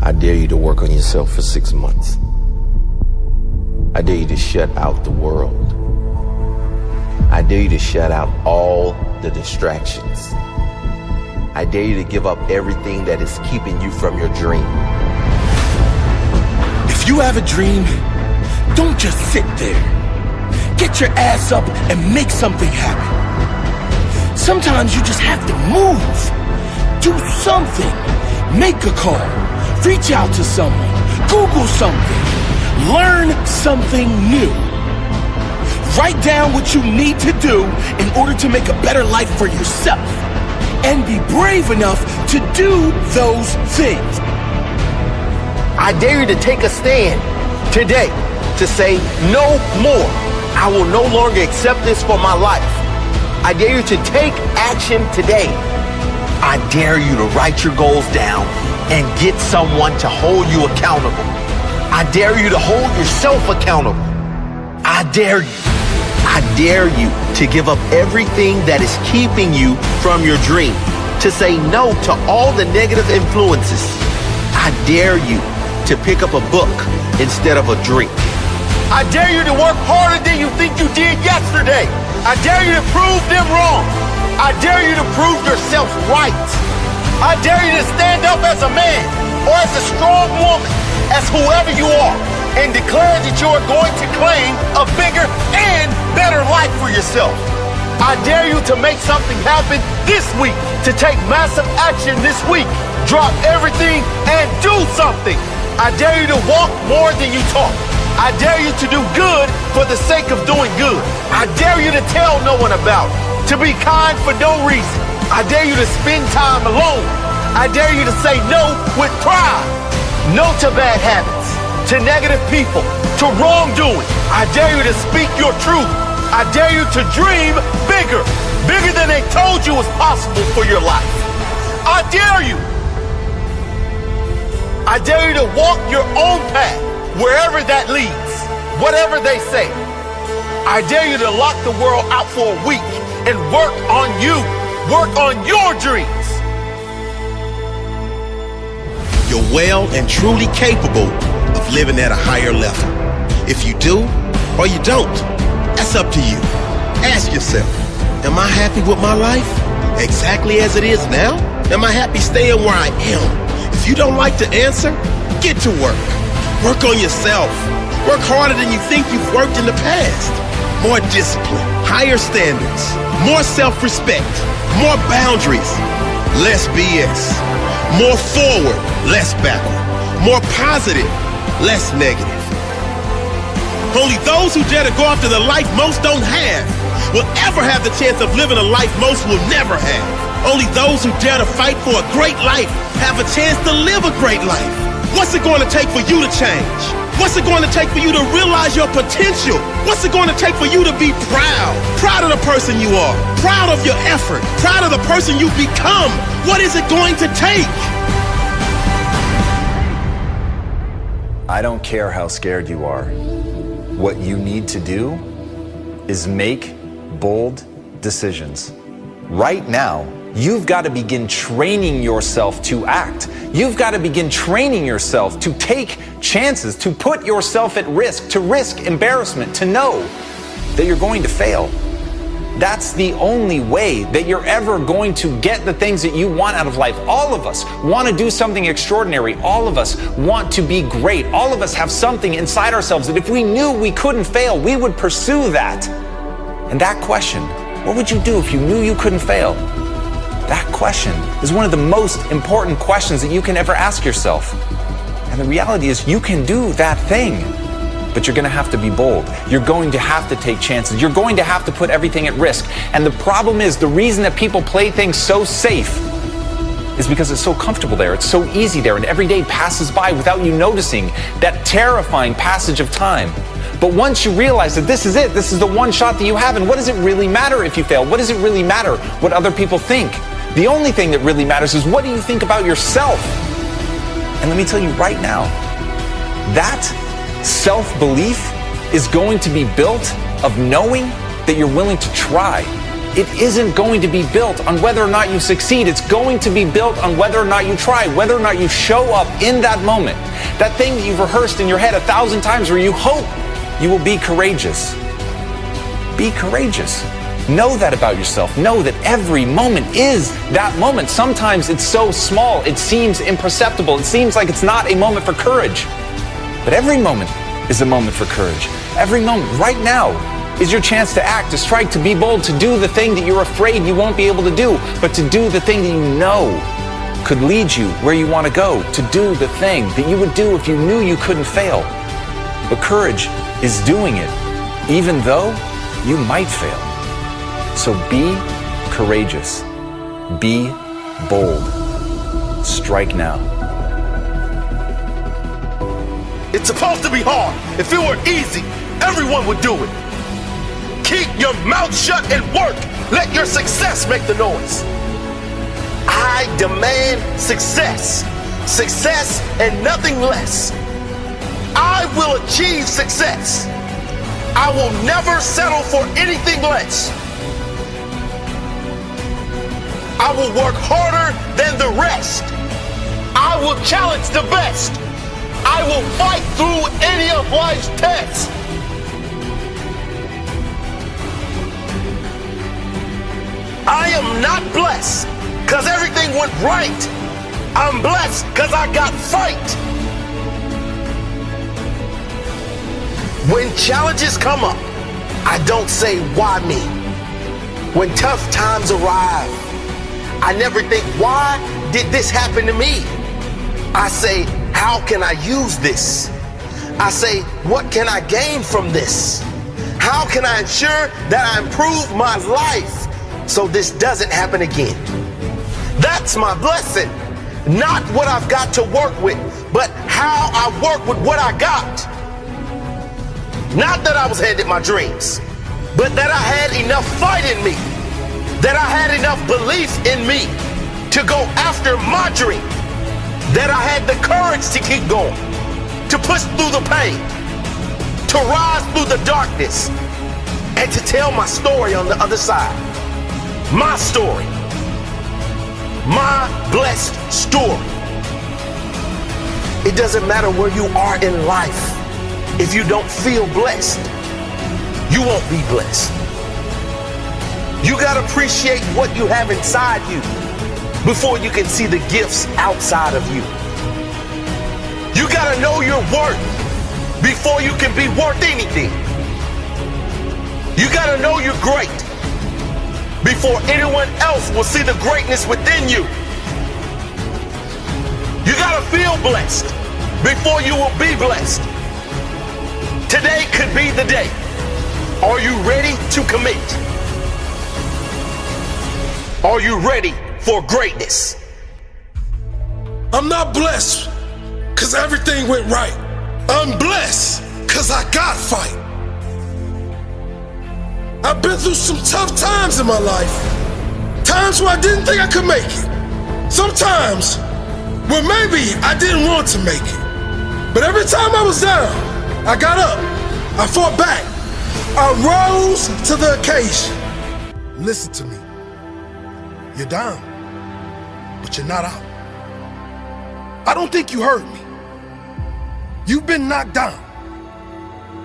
I dare you to work on yourself for 6 months. I dare you to shut out the world. I dare you to shut out all the distractions. I dare you to give up everything that is keeping you from your dream. If you have a dream, don't just sit there. Get your ass up and make something happen. Sometimes you just have to move. Do something. Make a call. Reach out to someone. Google something. Learn something new. Write down what you need to do in order to make a better life for yourself. And be brave enough to do those things. I dare you to take a stand today to say no more. I will no longer accept this for my life. I dare you to take action today. I dare you to write your goals down and get someone to hold you accountable. I dare you to hold yourself accountable. I dare you to give up everything that is keeping you from your dream, to say no to all the negative influences. I dare you to pick up a book instead of a drink. I dare you to work harder than you think you did yesterday. I dare you to prove them wrong. I dare you to prove yourself right. I dare you to stand up as a man or as a strong woman, as whoever you are, and declare that you are going to claim a bigger and better life for yourself. I dare you to make something happen this week, to take massive action this week. Drop everything and do something. I dare you to walk more than you talk. I dare you to do good for the sake of doing good. I dare you to tell no one about it, to be kind for no reason. I dare you to spend time alone. I dare you to say no with pride. No to bad habits, to negative people, to wrongdoing. I dare you to speak your truth. I dare you to dream bigger, bigger than they told you was possible for your life. I dare you. I dare you to walk your own path, wherever that leads, whatever they say. I dare you to lock the world out for a week and work on you, work on your dreams. You're well and truly capable of living at a higher level. If you do or you don't, that's up to you. Ask yourself, am I happy with my life exactly as it is now? Am I happy staying where I am? If you don't like the answer, get to work. Work on yourself. Work harder than you think you've worked in the past. More discipline, higher standards, more self-respect, more boundaries, less BS. More forward, less backward. More positive, less negative. Only those who dare to go after the life most don't have will ever have the chance of living a life most will never have. Only those who dare to fight for a great life have a chance to live a great life. What's it going to take for you to change? What's it going to take for you to realize your potential? What's it going to take for you to be proud? Proud of the person you are. Proud of your effort. Proud of the person you've become. What is it going to take? I don't care how scared you are. What you need to do is make bold decisions. Right now, you've got to begin training yourself to act. You've got to begin training yourself to take chances, to put yourself at risk, to risk embarrassment, to know that you're going to fail. That's the only way that you're ever going to get the things that you want out of life. All of us want to do something extraordinary. All of us want to be great. All of us have something inside ourselves that if we knew we couldn't fail, we would pursue that. And that question, what would you do if you knew you couldn't fail? That question is one of the most important questions that you can ever ask yourself. And the reality is you can do that thing, but you're going to have to be bold. You're going to have to take chances. You're going to have to put everything at risk. And the problem is the reason that people play things so safe is because it's so comfortable there. It's so easy there. And every day passes by without you noticing that terrifying passage of time. But once you realize that this is it, this is the one shot that you have, and what does it really matter if you fail? What does it really matter what other people think? The only thing that really matters is what do you think about yourself? And let me tell you right now, that self-belief is going to be built of knowing that you're willing to try. it isn't going to be built on whether or not you succeed. It's going to be built on whether or not you try, whether or not you show up in that moment. That thing that you've rehearsed in your head 1,000 times where you hope you will be courageous. Be courageous. Know that about yourself. Know that every moment is that moment. Sometimes it's so small, it seems imperceptible. It seems like it's not a moment for courage. But every moment is a moment for courage. Every moment, right now, is your chance to act, to strike, to be bold, to do the thing that you're afraid you won't be able to do, but to do the thing that you know could lead you where you want to go, to do the thing that you would do if you knew you couldn't fail. But courage is doing it, even though you might fail. So be courageous. Be bold. Strike now. It's supposed to be hard. If it were easy, everyone would do it. Keep your mouth shut and work. Let your success make the noise. I demand success. Success and nothing less. I will achieve success. I will never settle for anything less. I will work harder than the rest. I will challenge the best. I will fight through any of life's tests. I am not blessed because everything went right. I'm blessed because I got fight. When challenges come up, I don't say, why me? When tough times arrive, I never think, why did this happen to me? I say, how can I use this? I say, what can I gain from this? How can I ensure that I improve my life so this doesn't happen again? That's my blessing. Not what I've got to work with, but how I work with what I got. Not that I was handed my dreams, but that I had enough fight in me, that I had enough belief in me to go after my dream, that I had the courage to keep going, to push through the pain, to rise through the darkness, and to tell my story on the other side. My story. My blessed story. It doesn't matter where you are in life. If you don't feel blessed, you won't be blessed. You gotta appreciate what you have inside you before you can see the gifts outside of you. You gotta know your worth before you can be worth anything. You gotta know you're great before anyone else will see the greatness within you. You gotta feel blessed before you will be blessed. Today could be the day. Are you ready to commit? Are you ready for greatness? I'm not blessed because everything went right. I'm blessed because I got fight. I've been through some tough times in my life. Times where I didn't think I could make it. Sometimes where maybe I didn't want to make it. But every time I was down, I got up. I fought back. I rose to the occasion. Listen to me. You're down, but you're not out. I don't think you heard me. You've been knocked down,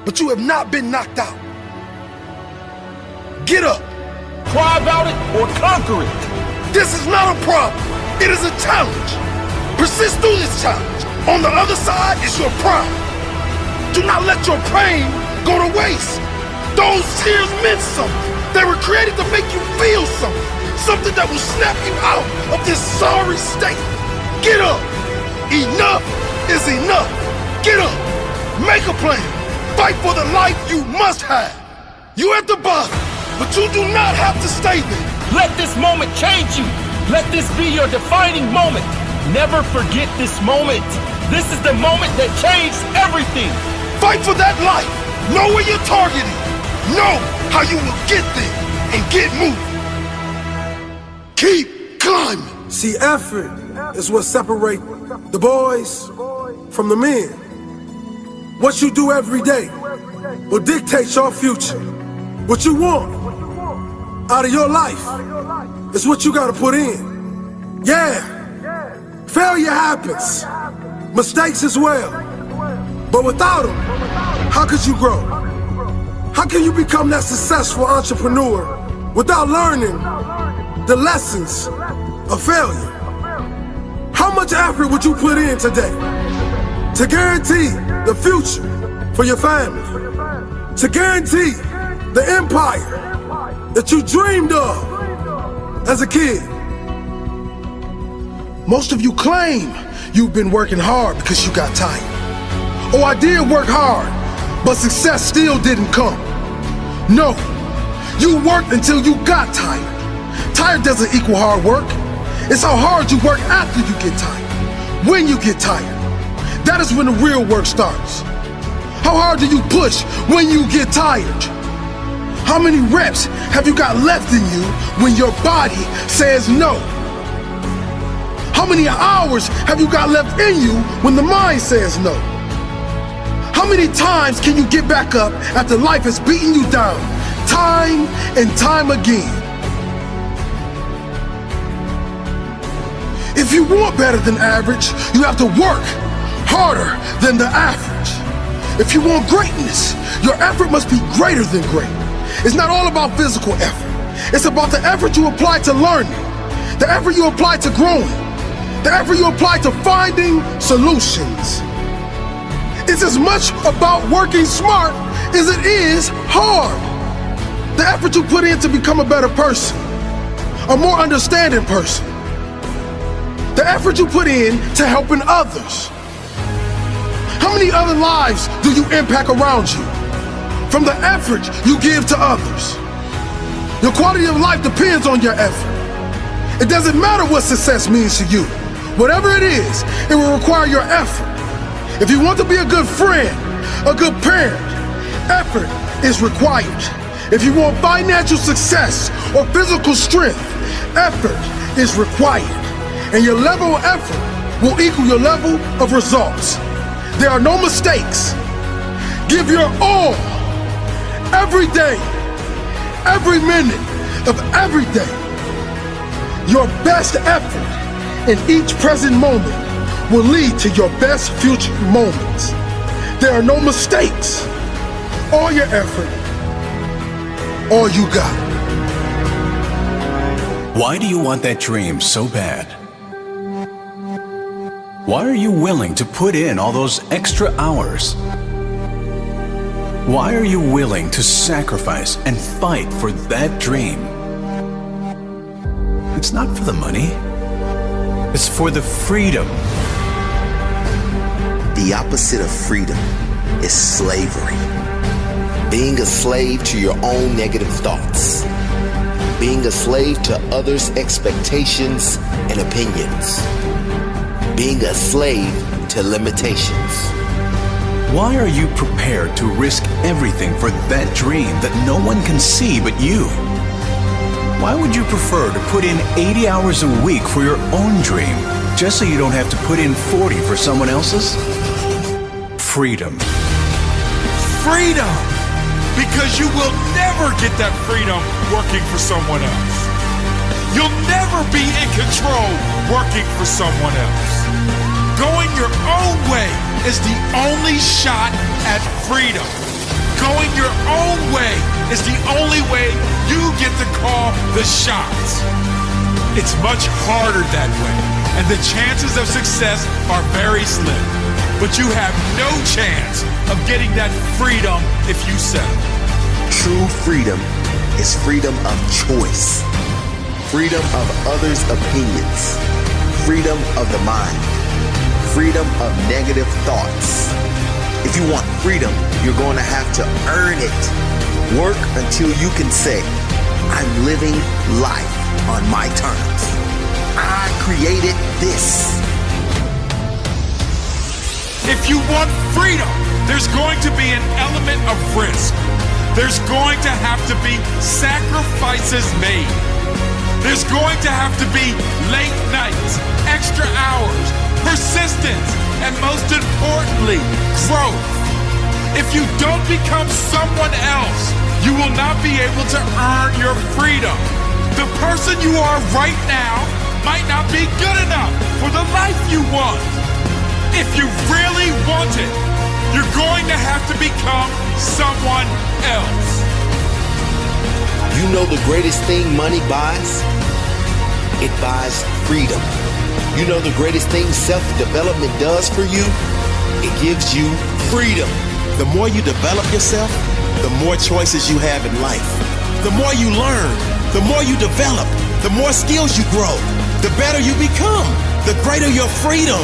but you have not been knocked out. Get up. Cry about it or conquer it. This is not a problem. It is a challenge. Persist through this challenge. On the other side is your pride. Do not let your pain go to waste. Those tears meant something. They were created to make you feel something. Something that will snap you out of this sorry state. Get up. Enough is enough. Get up. Make a plan. Fight for the life you must have. You at the bottom, but you do not have to stay there. Let this moment change you. Let this be your defining moment. Never forget this moment. This is the moment that changed everything. Fight for that life. Know where you're targeting. Know how you will get there and get moving. Keep climbing. See, effort is what separates the boys from the men. What you do every day will dictate your future. What you want out of your life is what you gotta put in. Yeah, failure happens, mistakes as well. But without them, how could you grow? How can you become that successful entrepreneur without learning the lessons of failure? How much effort would you put in today to guarantee the future for your family? To guarantee the empire that you dreamed of as a kid? Most of you claim you've been working hard because you got tired. Oh, I did work hard, but success still didn't come. No, you worked until you got tired. Tired doesn't equal hard work. It's how hard you work after you get tired. When you get tired, that is when the real work starts. How hard do you push when you get tired? How many reps have you got left in you when your body says no? How many hours have you got left in you when the mind says no? How many times can you get back up after life has beaten you down, time and time again? If you want better than average, you have to work harder than the average. If you want greatness, your effort must be greater than great. It's not all about physical effort. It's about the effort you apply to learning, the effort you apply to growing, the effort you apply to finding solutions. It's as much about working smart as it is hard. The effort you put in to become a better person, a more understanding person. The effort you put in to helping others. How many other lives do you impact around you from the effort you give to others? Your quality of life depends on your effort. It doesn't matter what success means to you. Whatever it is, it will require your effort. If you want to be a good friend, a good parent, effort is required. If you want financial success or physical strength, effort is required. And your level of effort will equal your level of results. There are no mistakes. Give your all, every day, every minute of every day. Your best effort in each present moment will lead to your best future moments. There are no mistakes. All your effort, all you got. Why do you want that dream so bad? Why are you willing to put in all those extra hours? Why are you willing to sacrifice and fight for that dream? It's not for the money. It's for the freedom. The opposite of freedom is slavery. Being a slave to your own negative thoughts. Being a slave to others' expectations and opinions. Being a slave to limitations. Why are you prepared to risk everything for that dream that no one can see but you? Why would you prefer to put in 80 hours a week for your own dream just so you don't have to put in 40 for someone else's? Freedom. Freedom! Because you will never get that freedom working for someone else. You'll never be in control working for someone else. Going your own way is the only shot at freedom. Going your own way is the only way you get to call the shots. It's much harder that way, and the chances of success are very slim. But you have no chance of getting that freedom if you settle. True freedom is freedom of choice. Freedom of others' opinions. Freedom of the mind. Freedom of negative thoughts. If you want freedom, you're going to have to earn it. Work until you can say, I'm living life on my terms. I created this. If you want freedom, there's going to be an element of risk. There's going to have to be sacrifices made. There's going to have to be late nights, extra hours, persistence, and most importantly, growth. If you don't become someone else, you will not be able to earn your freedom. The person you are right now might not be good enough for the life you want. If you really want it, you're going to have to become someone else. You know the greatest thing money buys? It buys freedom. You know the greatest thing self-development does for you? It gives you freedom. The more you develop yourself, the more choices you have in life. The more you learn, the more you develop, the more skills you grow, the better you become, the greater your freedom.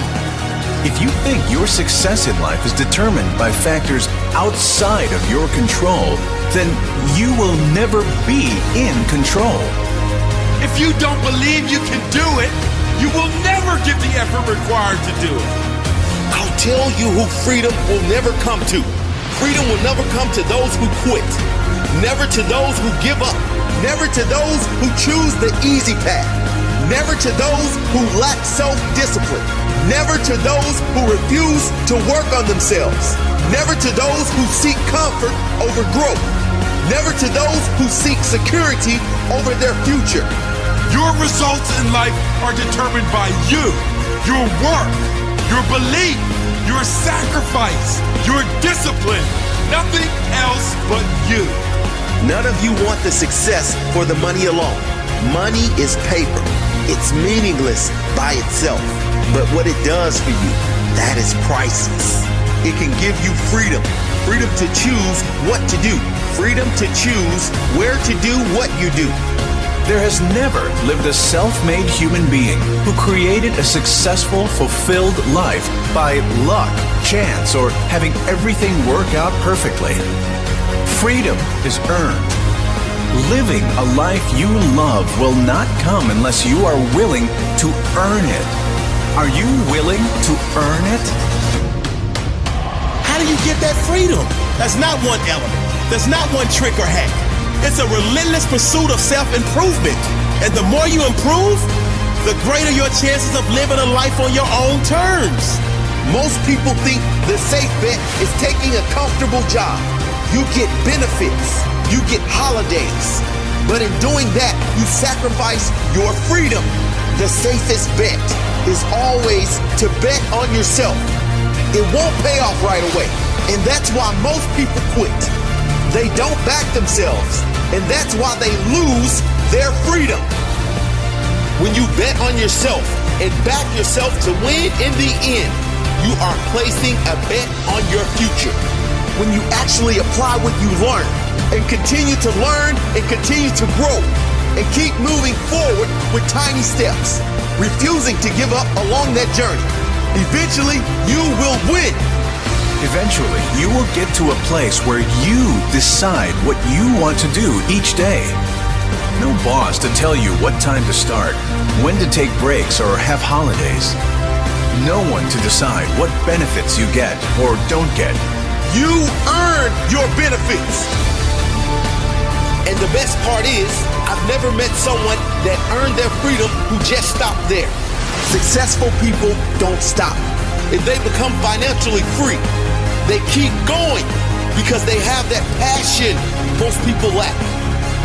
If you think your success in life is determined by factors outside of your control, then you will never be in control. If you don't believe you can do it, you will never give the effort required to do it. I'll tell you who freedom will never come to. Freedom will never come to those who quit. Never to those who give up. Never to those who choose the easy path. Never to those who lack self-discipline. Never to those who refuse to work on themselves. Never to those who seek comfort over growth. Never to those who seek security over their future. Your results in life are determined by you, your work, your belief, your sacrifice, your discipline. Nothing else but you. None of you want the success for the money alone. Money is paper. It's meaningless by itself. But what it does for you, that is priceless. It can give you freedom. Freedom to choose what to do. Freedom to choose where to do what you do. There has never lived a self-made human being who created a successful, fulfilled life by luck, chance, or having everything work out perfectly. Freedom is earned. Living a life you love will not come unless you are willing to earn it. Are you willing to earn it? How do you get that freedom? That's not one element. That's not one trick or hack. It's a relentless pursuit of self-improvement. And the more you improve, the greater your chances of living a life on your own terms. Most people think the safe bet is taking a comfortable job. You get benefits. You get holidays. But in doing that, you sacrifice your freedom. The safest bet is always to bet on yourself. It won't pay off right away. And that's why most people quit. They don't back themselves, and that's why they lose their freedom. When you bet on yourself and back yourself to win in the end, you are placing a bet on your future. When you actually apply what you learn and continue to learn and continue to grow and keep moving forward with tiny steps, refusing to give up along that journey, eventually you will win. Eventually, you will get to a place where you decide what you want to do each day. No boss to tell you what time to start, when to take breaks or have holidays. No one to decide what benefits you get or don't get. You earn your benefits. And the best part is, I've never met someone that earned their freedom who just stopped there. Successful people don't stop. If they become financially free, they keep going because they have that passion most people lack.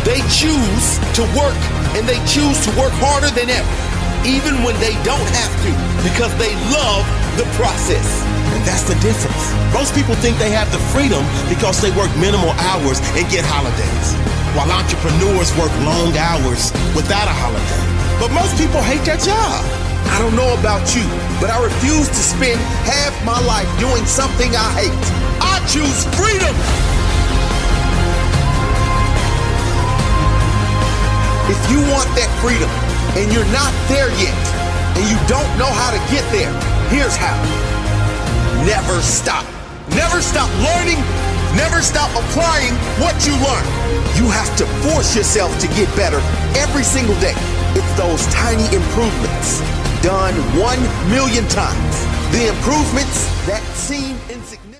They choose to work, and they choose to work harder than ever, even when they don't have to, because they love the process. And that's the difference. Most people think they have the freedom because they work minimal hours and get holidays, while entrepreneurs work long hours without a holiday. But most people hate their job. I don't know about you, but I refuse to spend half my life doing something I hate. I choose freedom. If you want that freedom and you're not there yet and you don't know how to get there, here's how. Never stop. Never stop learning. Never stop applying what you learn. You have to force yourself to get better every single day. It's those tiny improvements done 1,000,000 times. The improvements that seem insignificant.